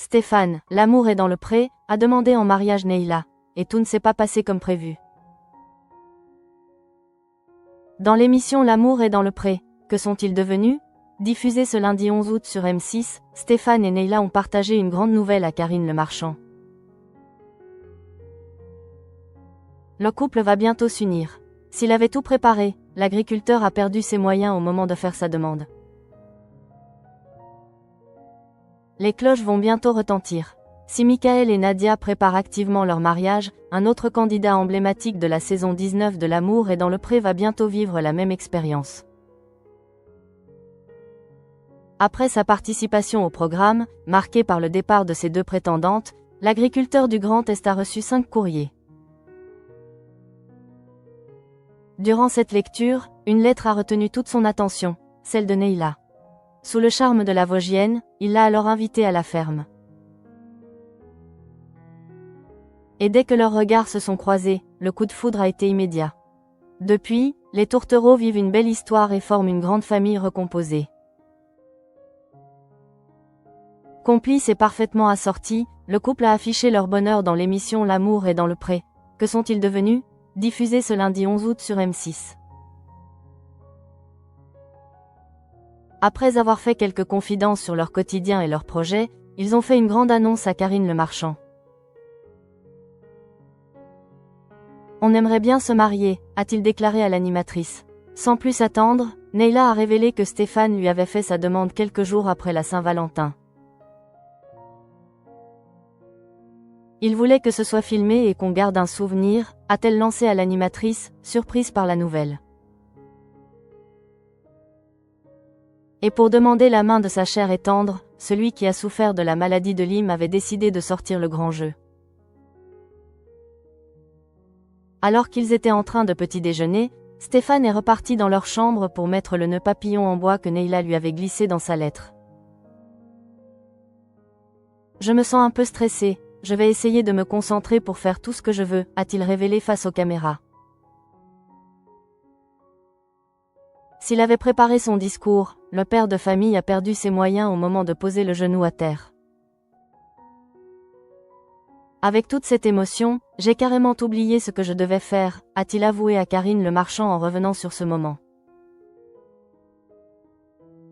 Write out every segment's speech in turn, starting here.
Stéphane, l'amour est dans le pré, a demandé en mariage Neyla, et tout ne s'est pas passé comme prévu. Dans l'émission L'amour est dans le pré, que sont-ils devenus? Diffusée ce lundi 11 août sur M6, Stéphane et Neyla ont partagé une grande nouvelle à Karine Le Marchand. Le couple va bientôt s'unir. S'il avait tout préparé, l'agriculteur a perdu ses moyens au moment de faire sa demande. Les cloches vont bientôt retentir. Si Michael et Nadia préparent activement leur mariage, un autre candidat emblématique de la saison 19 de L'amour est dans le pré va bientôt vivre la même expérience. Après sa participation au programme, marquée par le départ de ses deux prétendantes, l'agriculteur du Grand Est a reçu 5 courriers. Durant cette lecture, une lettre a retenu toute son attention, celle de Neyla. Sous le charme de la Vosgienne, il l'a alors invitée à la ferme. Et dès que leurs regards se sont croisés, le coup de foudre a été immédiat. Depuis, les tourtereaux vivent une belle histoire et forment une grande famille recomposée. Complice et parfaitement assorti, le couple a affiché leur bonheur dans l'émission L'amour est dans le pré. Que sont-ils devenus? Diffusée ce lundi 11 août sur M6. Après avoir fait quelques confidences sur leur quotidien et leurs projets, ils ont fait une grande annonce à Karine Le Marchand. On aimerait bien se marier, a-t-il déclaré à l'animatrice. Sans plus attendre, Neyla a révélé que Stéphane lui avait fait sa demande quelques jours après la Saint-Valentin. Il voulait que ce soit filmé et qu'on garde un souvenir, a-t-elle lancé à l'animatrice, surprise par la nouvelle. Et pour demander la main de sa chère et tendre, celui qui a souffert de la maladie de Lyme avait décidé de sortir le grand jeu. Alors qu'ils étaient en train de petit déjeuner, Stéphane est reparti dans leur chambre pour mettre le nœud papillon en bois que Neyla lui avait glissé dans sa lettre. Je me sens un peu stressé, je vais essayer de me concentrer pour faire tout ce que je veux, a-t-il révélé face aux caméras. S'il avait préparé son discours, le père de famille a perdu ses moyens au moment de poser le genou à terre. Avec toute cette émotion, j'ai carrément oublié ce que je devais faire, a-t-il avoué à Karine Le Marchand en revenant sur ce moment.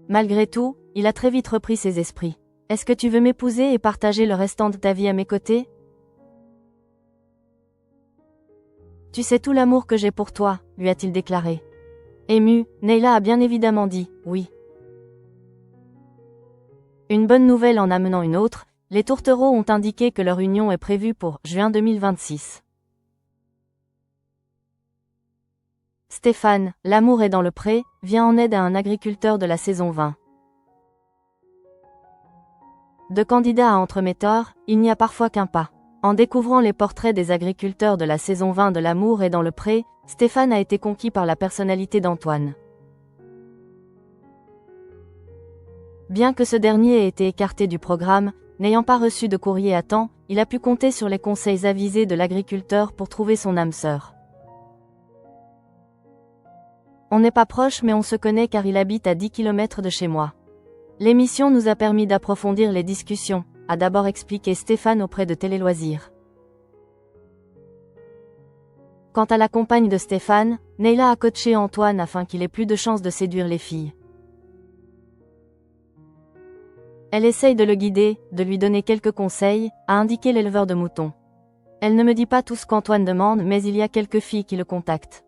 Malgré tout, il a très vite repris ses esprits. Est-ce que tu veux m'épouser et partager le restant de ta vie à mes côtés? Tu sais tout l'amour que j'ai pour toi, lui a-t-il déclaré. Ému, Neyla a bien évidemment dit « oui ». Une bonne nouvelle en amenant une autre, les tourtereaux ont indiqué que leur union est prévue pour juin 2026. Stéphane, l'amour est dans le pré, vient en aide à un agriculteur de la saison 20. De candidat à entremetteur, il n'y a parfois qu'un pas. En découvrant les portraits des agriculteurs de la saison 20 de L'amour est dans le pré, Stéphane a été conquis par la personnalité d'Antoine. Bien que ce dernier ait été écarté du programme, n'ayant pas reçu de courrier à temps, il a pu compter sur les conseils avisés de l'agriculteur pour trouver son âme sœur. On n'est pas proche mais on se connaît car il habite à 10 km de chez moi. L'émission nous a permis d'approfondir les discussions, a d'abord expliqué Stéphane auprès de Télé Loisirs. Quant à la compagne de Stéphane, Neyla a coaché Antoine afin qu'il ait plus de chances de séduire les filles. Elle essaye de le guider, de lui donner quelques conseils, a indiqué l'éleveur de moutons. Elle ne me dit pas tout ce qu'Antoine demande mais il y a quelques filles qui le contactent.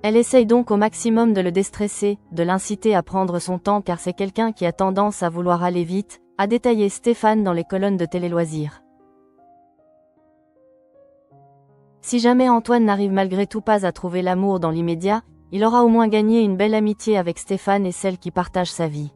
Elle essaye donc au maximum de le déstresser, de l'inciter à prendre son temps car c'est quelqu'un qui a tendance à vouloir aller vite, a détaillé Stéphane dans les colonnes de Télé Loisirs. Si jamais Antoine n'arrive malgré tout pas à trouver l'amour dans l'immédiat, il aura au moins gagné une belle amitié avec Stéphane et celle qui partage sa vie.